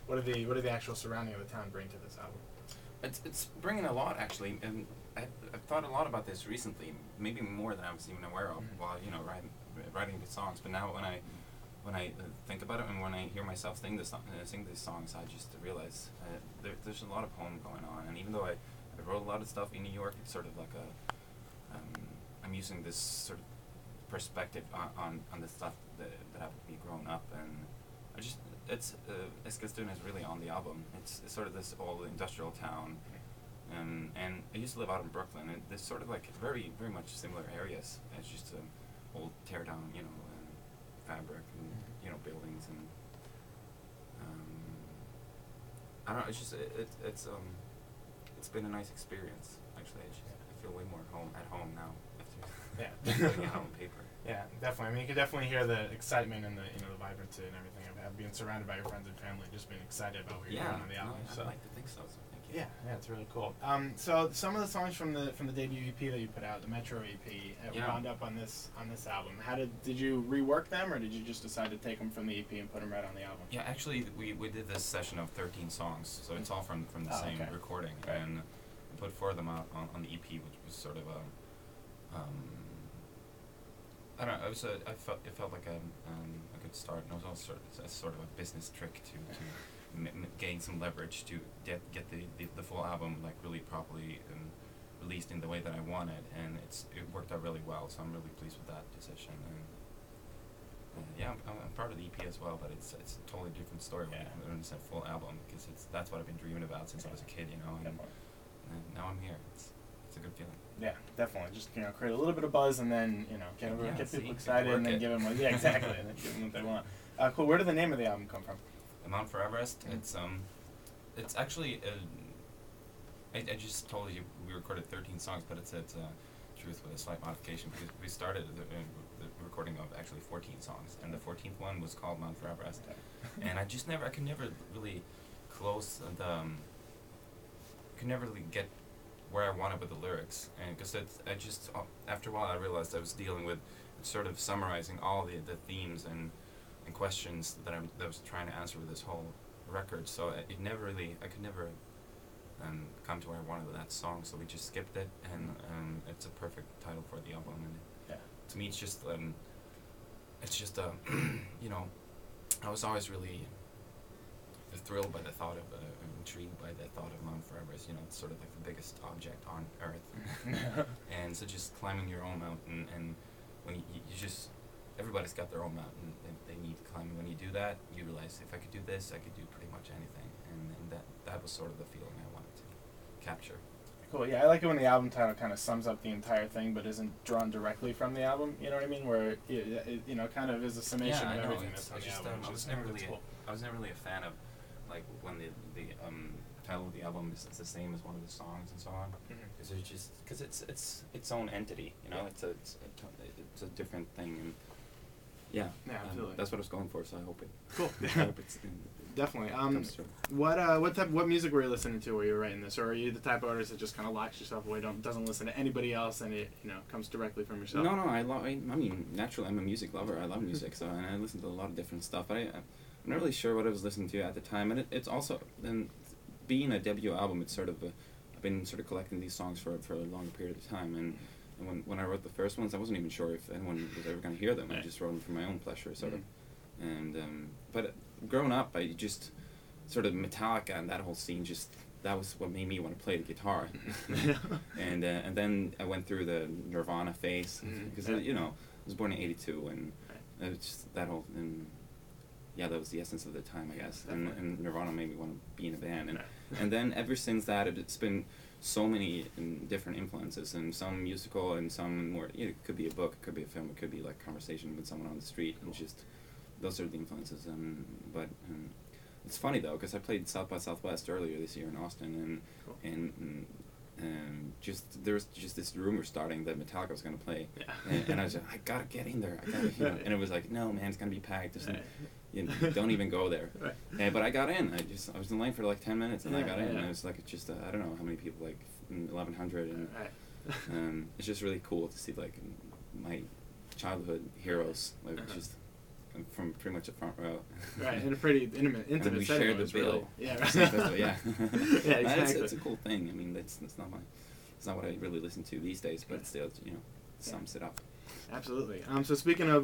what do the actual surrounding of the town bring to this album? It's bringing a lot, actually, and I've thought a lot about this recently, maybe more than I was even aware of while writing the songs. But now when I think about it and when I hear myself sing these songs, I just realize there's a lot of home going on. And even though I wrote a lot of stuff in New York, it's sort of like I'm using this sort of perspective on the stuff that I've grown up, and Eskilstuna is really on the album. It's sort of this old industrial town, and I used to live out in Brooklyn, and there's sort of like very, very much similar areas. It's just old tear down, fabric and buildings, and I don't know. It's just it's been a nice experience, actually. I feel way more at home now after putting it out on paper. Yeah, definitely. I mean, you can definitely hear the excitement and the vibrancy and everything of being surrounded by your friends and family, just being excited about what you're doing on the album. I'd like to think so. Thank you. Yeah, it's really cool. So some of the songs from the debut EP that you put out, the Metro EP, wound up on this album. Did you rework them, or did you just decide to take them from the EP and put them right on the album? Yeah, actually, we did this session of 13 songs, so it's all from the same recording, and we put 4 of them out on the EP, which was sort of a I don't know. It felt like a good start, and it was also sort of a business trick to gain some leverage to get the full album like really properly released in the way that I wanted, and it worked out really well. So I'm really pleased with that decision. And I'm proud of the EP as well, but it's a totally different story when it's a full album, because that's what I've been dreaming about since I was a kid, and now I'm here. It's a good feeling. Yeah, definitely. Just create a little bit of buzz, and then get people excited, and then give them exactly, and then give them what they want. Cool. Where did the name of the album come from? The Mount Foreverest. It's actually I just told you we recorded 13 songs, but it's truth with a slight modification, because we started the recording of actually 14 songs, and the 14th one was called Mount Foreverest. And I could never really get where I wanted with the lyrics, and because after a while I realized I was dealing with sort of summarizing all the themes and questions that I was trying to answer with this whole record. So I could never come to where I wanted with that song. So we just skipped it, and it's a perfect title for the album. And to me, it's just I was always really thrilled by the thought of intrigued by the thought of Mount Foreverest. It's sort of like the biggest object on Earth. And so just climbing your own mountain, and when you just, everybody's got their own mountain they need to climb. And when you do that, you realize, if I could do this, I could do pretty much anything. And that was sort of the feeling I wanted to capture. Cool. Yeah, I like it when the album title kind of sums up the entire thing, but isn't drawn directly from the album. You know what I mean? Where it kind of is a summation of everything that's on the album. I was never really a fan of, like, when the title of the album is the same as one of the songs and so on, because it's its own entity, it's a different thing, and absolutely. That's what I was going for. So I hope it. Cool. I hope it's definitely. comes true. What music were you listening to while you were writing this, or are you the type of artist that just kind of locks yourself away, doesn't listen to anybody else, and it comes directly from yourself? No. I mean, naturally, I'm a music lover. I love music, so and I listen to a lot of different stuff. But I'm not really sure what I was listening to at the time, and it's also then being a debut album. It's sort of I've been sort of collecting these songs for a longer period of time, and when I wrote the first ones, I wasn't even sure if anyone was ever going to hear them. I just wrote them for my own pleasure, sort of. And but growing up, I just sort of Metallica and that whole scene, that was what made me want to play the guitar. And then I went through the Nirvana phase, because I was born in '82, and it's just that whole, and that was the essence of the time, I guess. And Nirvana made me want to be in a band, and then ever since that, it's been so many different influences, and some musical and some more. It could be a book, it could be a film, it could be like conversation with someone on the street, and just those are the influences. But it's funny though, because I played South by Southwest earlier this year in Austin, and just there was just this rumor starting that Metallica was going to play, and I was like, I gotta get in there, and it was like, no man, it's gonna be packed. Don't even go there. But I got in. I was in line for like 10 minutes, and I got in. And it was like, just I don't know how many people, like 1,100, and it's just really cool to see like my childhood heroes, like just from pretty much the front row. Right, in a pretty intimate and we setting. shared the bill. Really, yeah, right. Yeah. Yeah, exactly. It's a cool thing. I mean, it's not what I really listen to these days, but still, sums it up. Absolutely. So speaking of